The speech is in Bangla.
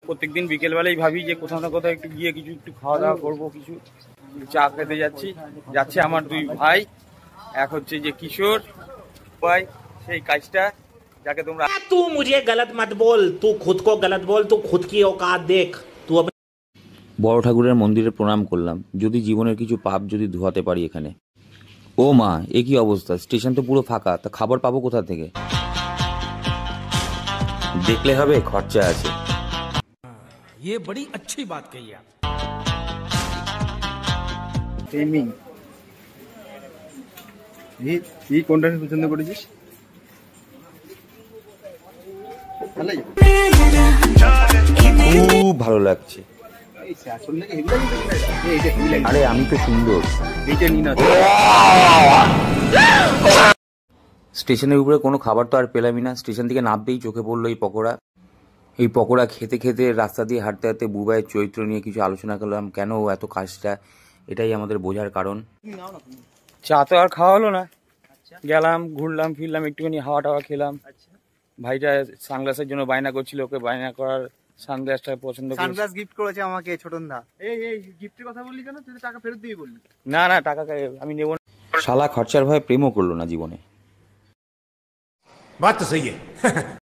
প্রত্যেকদিন বিকেলবেলায় ভাবি যে কোথাও না কোথাও একটু গিয়ে কিছু একটু খাওয়া দাওয়া করবো, কিছু চা খেতে যাচ্ছে আমার দুই ভাই। এক হচ্ছে যে কিশোর ভাই, সেই কাজটা যাকে তোমরা तू मुझे गलत मत बोल, तू खुद को गलत बोल, तू खुद की औकात देख। तू বড় ঠাকুরের মন্দিরে প্রণাম করলাম, যদি জীবনের কিছু পাপ যদি ধোয়াতে পারি এখানে। ও মা, এ কি অবস্থা, স্টেশন তো পুরো ফাঁকা, তা খাবার পাবো কোথা থেকে? দেখলে হবে, খরচা আছে। ये बड़ी अच्छी बात कही आप। ট্রেনিং এই কোনটা পছন্দ করেছিস? খুব ভালো লাগছে। আরে আমি তো সুন্দর। স্টেশনের উপরে কোনো খাবার তো আর পেলামই না। স্টেশন থেকে নামতেই চোখে পড়লো এই পকোড়া। এই পকোড়া খেতে খেতে রাস্তা দিয়ে হাঁটতে হাঁটতে বুবাইয়ের চরিত্র নিয়ে কিছু আলোচনা করলাম, কেন ও এত কাজটা, এটাই আমাদের বোঝার কারণ। চা তো আর খাওয়া হলো না, গেলাম ঘুরলাম ফিরলাম, একটুখানি হাওয়া টাওয়া খেলাম। ভাইটা সানগ্লাসের জন্য বায়না করছিল, ওকে বায়না করার সানগ্লাসটা পছন্দ করে সানগ্লাস গিফট করেছে আমাকে ছোটনদা। এই গিফটের কথা বললি কেন? তুই টাকা ফেরত দিবি বললি। না টাকা আমি নেব না। শালা খরচার ভয়ে প্রেমও করলো না জীবনে। बात तो सही है।